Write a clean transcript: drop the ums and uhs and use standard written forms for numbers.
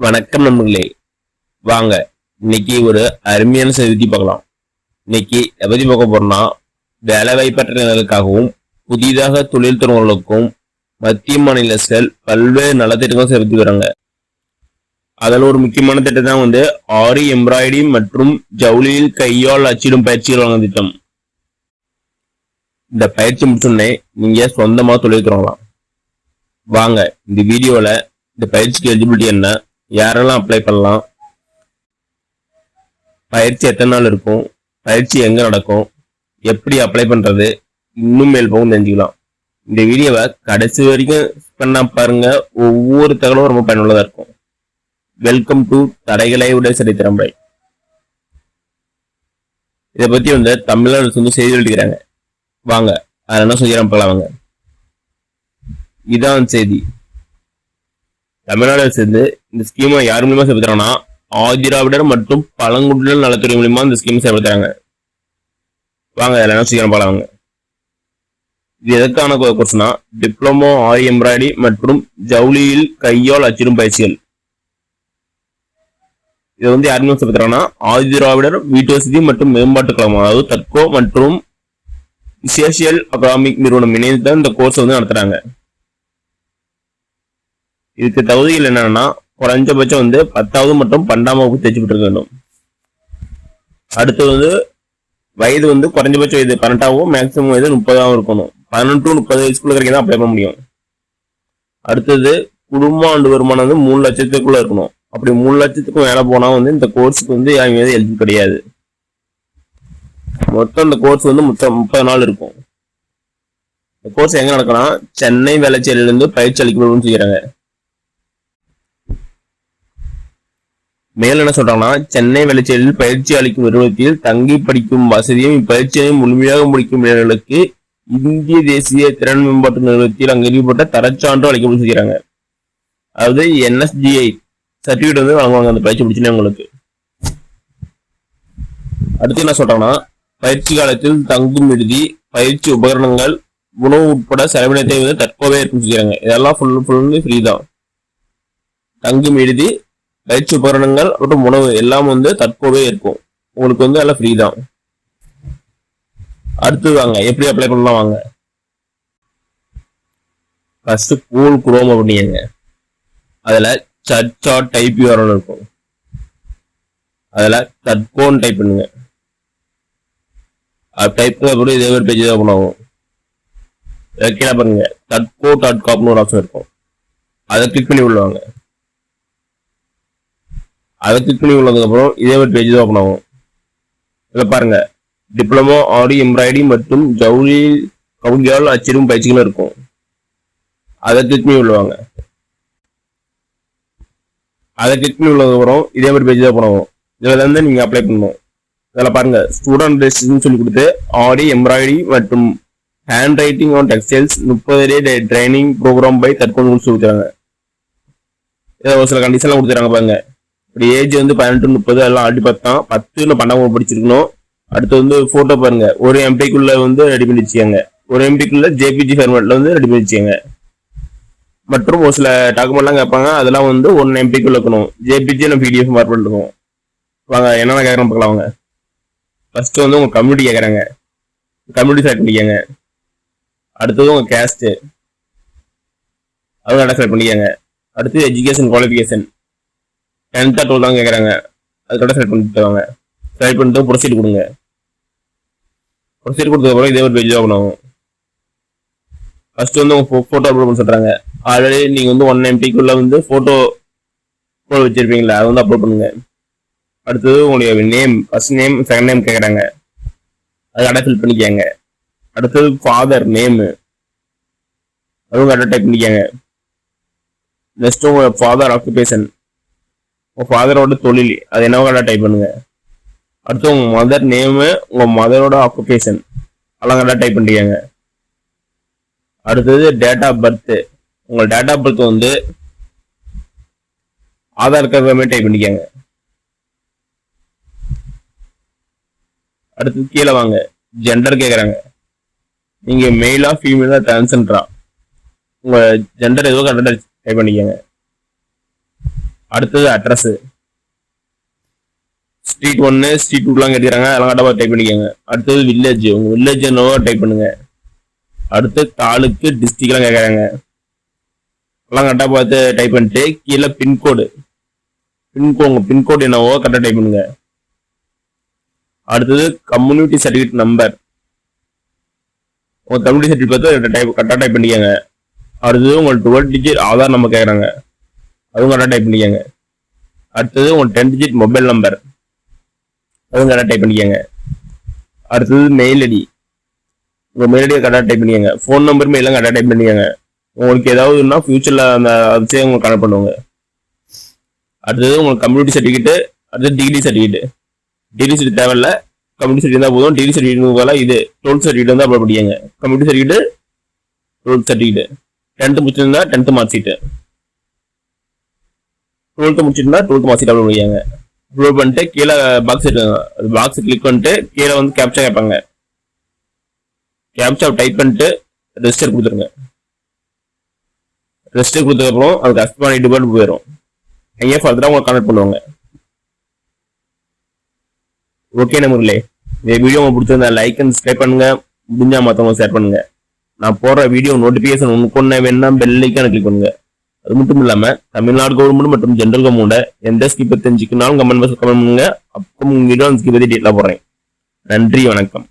வணக்கம் நண்பர்களே, வாங்க இன்னைக்கு ஒரு அருமையான செய்தி பார்க்கலாம். இன்னைக்கு எதை பார்க்க போறோம்னா, வேலைவாய்ப்பற்றவர்களுக்காகவும் புதிதாக தொழில் தொடங்குவர்களுக்கும் மத்திய மாநில அரசுகள் பல்வேறு நலத்திட்டங்கள் செலுத்தி வராங்க. அதில் ஒரு முக்கியமான திட்டம் தான் ஆரி எம்ப்ராய்டரி மற்றும் ஜவுளியில் கையால் அச்சிடும் பயிற்சிகள் வழங்கும் திட்டம். இந்த பயிற்சி முடிச்சோடனே நீங்க சொந்தமா தொழில் தொடங்கலாம். வாங்க இந்த வீடியோல இந்த பயிற்சிக்கு எலிஜிபிலிட்டி என்ன, யாரெல்லாம் அப்ளை பண்ணலாம், பயிற்சி எத்தனை நாள் இருக்கும், பயிற்சி எங்க நடக்கும், எப்படி அப்ளை பண்றது, இன்னும் மேல் போகும் தெரிஞ்சுக்கலாம். இந்த வீடியோவை கடைசி வரைக்கும் பண்ண பாருங்க, ஒவ்வொரு தகவலும் ரொம்ப பயனுள்ளதா இருக்கும். வெல்கம் டு தடைகளை உடைய சரித்திரம்பை. இதை பத்தி தமிழ்நாடு செய்தி எழுதுகிறாங்க. வாங்க அதை என்ன சொல்லிடுறேன் பார்க்கலாம். வாங்க, இதான் செய்தி. தமிழ்நாடு சேர்ந்து இந்த ஸ்கீமை யார் மூலியமா செயல்படுத்துறாங்கன்னா, ஆதிராவிடர் மற்றும் பழங்குடியினர் நலத்துறை மூலியமா இந்த ஸ்கீம் செயல்படுத்துறாங்க. வாங்க அதில் என்ன செய்யணும் பார்க்கலாம். வாங்க, இது எதற்கான கோர்ஸ்னா, டிப்ளமோ ஆரி எம்ப்ராய்டரி மற்றும் ஜவுளியில் கையால் அச்சிடும் பயிற்சிகள். இது யார் மூலம் செயல்படுத்துறாங்கன்னா, ஆதிராவிடர் வீட்டுவசதி மற்றும் மேம்பாட்டு கழகம், அதாவது தட்கோ மற்றும் விசேஷியல் அகாடமிக் நிறுவனம் இணைந்து தான் இந்த கோர்ஸ் நடத்துறாங்க. இதுக்கு தகுதிகள் என்னன்னா, குறைஞ்சபட்சம் 10வது மற்றும் 12ஆம் வகுப்பு தேர்ச்சி பெற்றிருக்க வேண்டும். அடுத்து வயது குறைஞ்சபட்ச வயது 18ஆகவும் மேக்சிமம் வயது 30ஆகவும் இருக்கணும். 18 to 30 வயசுக்குள்ள வரைக்கும் தான் அப்ளை பண்ண முடியும். அடுத்தது குடும்ப ஆண்டு வருமானம் 3 லட்சத்துக்குள்ள இருக்கணும். அப்படி 3 லட்சத்துக்கும் மேல போனா இந்த கோர்ஸுக்கு எலிஜிபிள் கிடையாது. மொத்தம் இந்த கோர்ஸ் 30 நாள் இருக்கும். இந்த கோர்ஸ் எங்க நடக்கலாம், சென்னை வேளச்சேரியிலிருந்து பயிற்சி அளிக்கப்படும்னு சொல்லிடுறாங்க. மேல என்ன சொல்றாங்கன்னா, சென்னை வேளச்சேரியில் பயிற்சி அளிக்கும் நிறுவனத்தில் தங்கி படிக்கும் வசதியும் இப்பயிற்சியை முழுமையாக முடிக்கும் இளைஞர்களுக்கு இந்திய தேசிய திறன் மேம்பாட்டு நிறுவனத்தில் அங்கீகரிக்கப்பட்ட தரச்சான்று அளிக்கப்படும் சொல்லிடுறாங்க. அதாவது NSGI சர்டிபிகேட் வழங்குவாங்க அந்த பயிற்சி முடிச்சுன்னா உங்களுக்கு. அடுத்து என்ன சொல்றாங்கன்னா, பயிற்சி காலத்தில் தங்கும் விடுதி, பயிற்சி உபகரணங்கள், உணவு உட்பட செலவினத்தை தற்கொலை இருக்குன்னு சொல்லிடுறாங்க. இதெல்லாம் ஃபுல் ஃப்ரீ தான். தங்கும் விடுதி, பயிற்சி உபகரணங்கள் மற்றும் உணவு எல்லாம் தற்போதே இருக்கும். உங்களுக்கு எல்லாம் ஃப்ரீ தான். அடுத்து வாங்க எப்படி அப்ளை பண்ணலாம். வாங்க, ஃபர்ஸ்ட் கூகுள் குரோம் அப்படிங்க, அதுல சர்ச்சா டைப் URL இருக்கும். அதுல தட்கோன்னு டைப் பண்ணுங்க. அது டைப் பண்ண இதே ஒரு பேஜ் தான் ஓபன் ஆகும். கீழே பாருங்க tadco.com ஒரு ஆப்ஷன் இருக்கும். அதை கிளிக் பண்ணி விடுவாங்க. அதை கிளிக் பண்ணி உள்ளதுக்கு அப்புறம் இதே ஒரு பேஜ் தான் ஓபன் ஆகும். இதில் பாருங்க, டிப்ளமோ ஆரி எம்ப்ராய்டரி மற்றும் ஜவுளி கையால் அச்சிடும் பயிற்சிகள் இருக்கும். அதை கிளிக் பண்ணி விடுவாங்க. அதை கிளிக் பண்ணி உள்ளதுக்கு அப்புறம் இதே ஒரு பேஜ் தான் ஓபன் ஆகும். இதுல நீங்க அப்ளை பண்ணணும். இதில் பாருங்க, ஸ்டூடெண்ட் ரெஜிஸ்ட்ரேஷன் சொல்லி கொடுத்து ஆரி எம்ப்ராய்டரி மற்றும் hand writing on textiles 30 day training program by தற்கொலை கொடுத்துருக்காங்க. இதை ஒரு சில கண்டிஷன்லாம் கொடுத்துறாங்க. பாருங்க, இப்படி ஏஜ் 18 to 30 எல்லாம் ஆல்ரெடி பார்த்தோம். 10 இல்லை 12 படிச்சிருக்கணும். அடுத்து போட்டோ பாருங்க, ஒரு MPக்குள்ள ரெடி பண்ணி வச்சுக்கோங்க. ஒரு MPக்குள்ள JPG ஃபார்மேட்ல ரெடி பண்ணி வச்சுக்கோங்க. மற்றும் ஒரு சில டாக்குமெண்ட்லாம் கேட்பாங்க, அதெல்லாம் 1 MPக்குள்ள இருக்கணும். JPG PDF ஃபார்மேட் இருக்கும். வாங்க என்னென்ன கேட்கறோம் பார்க்கலாம். வாங்க, ஃபர்ஸ்ட் உங்க கம்யூனிட்டி கேட்கறாங்க. கம்யூனிட்டி செலக்ட் பண்ணிக்கோங்க. அடுத்தது உங்க கேஸ்ட், அதுவும் செலக்ட் பண்ணிக்கோங்க. அடுத்து education qualification 10th or 12th தான் கேட்குறாங்க. அதுக்கோட செலக்ட் பண்ணிட்டு வாங்க. செலக்ட் பண்ணிட்டு ப்ரொசீட் கொடுங்க. ப்ரொசீட் கொடுத்ததுக்கப்புறம் இதே ஒரு பேஜ் ஓப்பன் ஆகும். ஃபர்ஸ்ட் உங்க ஃபோட்டோ அப்லோட் பண்ண சொல்றாங்க. ஆல்ரெடி நீங்க 1 MPக்குள்ள ஃபோட்டோ வச்சிருப்பீங்களா, அதை அப்லோட் பண்ணுங்க. அடுத்தது உங்களுடைய name, first name second name கேட்குறாங்க. அது கடை ஃபில் பண்ணிக்கோங்க. அடுத்தது ஃபாதர் நேம், அதுவும் கடை டைப் பண்ணிக்கோங்க. நெக்ஸ்ட் உங்க ஃபாதர் ஆக்குபேஷன், உங்க ஃபாதரோட தொழில், அது என்னவோ கடை டைப் பண்ணுங்க. அடுத்து உங்க மதர் நேமு, உங்க மதரோட ஆக்குபேஷன் அதெல்லாம் கடை டைப் பண்ணிக்கோங்க. அடுத்தது டேட் ஆஃப் பர்த், உங்க date of birth Aadhaar card type பண்ணிக்கோங்க. அடுத்து கீழே வாங்க, ஜெண்டர் கேட்குறாங்க. நீங்க மெயிலா ஃபீமேலா டிரான்ஸ்ஜெண்டரா, உங்க ஜெண்டர் ஏதோ கரெக்டாக டைப் பண்ணிக்கோங்க. அடுத்தது அட்ரஸ், ஸ்ட்ரீட் 1 ஸ்ட்ரீட் 2 கேட்குறாங்க, அதெல்லாம் கரெக்டாக டைப் பண்ணிக்கோங்க. அடுத்தது வில்லேஜ், உங்க வில்லேஜ் என்னவோ டைப் பண்ணுங்க. அடுத்து தாலுக்கு டிஸ்ட்ரிக்ட்லாம் கேட்குறாங்க, எல்லாம் கரெக்டாக பார்த்து டைப் பண்ணிட்டு கீழே பின்கோடு உங்க பின்கோடு என்னவோ கரெக்டாக டைப் பண்ணுங்க. அடுத்தது கம்யூனிட்டி சர்டிஃபிகேட் நம்பர், உங்க கம்யூனிட்டி சர்டிஃபிகேட் பார்த்து கரெக்டாக டைப் பண்ணிக்கோங்க. அடுத்தது உங்க 12 டிஜிட் ஆதார் நம்பர் கேட்குறாங்க, அதுவும் கரெக்டாக டைப் பண்ணிக்கோங்க. அடுத்தது உங்க 10 டிஜிட் மொபைல் நம்பர், அதுவும் கரெக்டாக டைப் பண்ணிக்கோங்க. அடுத்தது மெயில் ஐடி, உங்க மெயில் ஐடியை கரெக்டாக டைப் பண்ணிக்கோங்க. ஃபோன் நம்பர் மெயிலாம் கரெக்டாக டைப் பண்ணிக்கோங்க. உங்களுக்கு ஏதாவதுன்னா ஃபியூச்சரில் அந்த வச்சு உங்களுக்கு கனெக்ட் பண்ணுவாங்க. அடுத்தது உங்களுக்கு கம்யூனிட்டி சர்டிஃபிகேட்டு, அடுத்தது டிகிரி சர்டிஃபிகேட். டிகிரி சர்டிஃபிகேட் தேவையில்ல, கம்யூனிட்டி சர்டிஃபிகேட் தான் போதும். டிகிரி சர்டிஃபிகேட் போல இது 12th சர்டிஃபிகேட் வந்து அப்லோட் பண்ணிக்கோங்க. Community certificate, 12th certificate, 10th முடிச்சிருந்தா 10th மார்க் ஷீட், 12th முடிச்சிருந்தா 12th மார்க் ஷீட் அப்லோட் பண்ணிக்கோங்க. அப்லோட் பண்ணிட்டு கீழே பாக்ஸ் இருக்குங்க, அது பாக்ஸ் கிளிக் பண்ணிட்டு கீழே வந்து கேப்சா கேட்பாங்க, கேப்சா டைப் பண்ணிட்டு ரெஜிஸ்டர் கொடுத்துருங்க. ரெஜிஸ்டர் கொடுத்ததுக்கப்புறம் அதுக்கு அக்செப்ட் பண்ணிட்டு போயிடும். எங்கேயே ஃபர்தராக உங்களை கான்டாக்ட் பண்ணுவாங்க. ஓகே நண்பர்களே, இந்த வீடியோ உங்களுக்கு பிடிச்சிருந்தா லைக் அண்ட் சப்ஸ்கிரைப் பண்ணுங்க, முடிஞ்சா மற்றவங்க ஷேர் பண்ணுங்க. நான் போடுற வீடியோ நோட்டிபிகேஷன் உங்களுக்கு ஒன்று வேணும்னா பெல் ஐக்கான கிளிக் பண்ணுங்க. அது மட்டும் இல்லாம தமிழ்நாடு கவர்மெண்ட் மற்றும் ஜென்ரல் கவர்மெண்ட் எந்த ஸ்கீம் பத்தி தெரிஞ்சுக்கனாலும் கமெண்ட் பாக்ஸ் கமெண்ட் பண்ணுங்க. அப்போ உங்க வீடியோ அந்த ஸ்கீம் பத்தி டீட்டெயிலாக போடுறேன். நன்றி, வணக்கம்.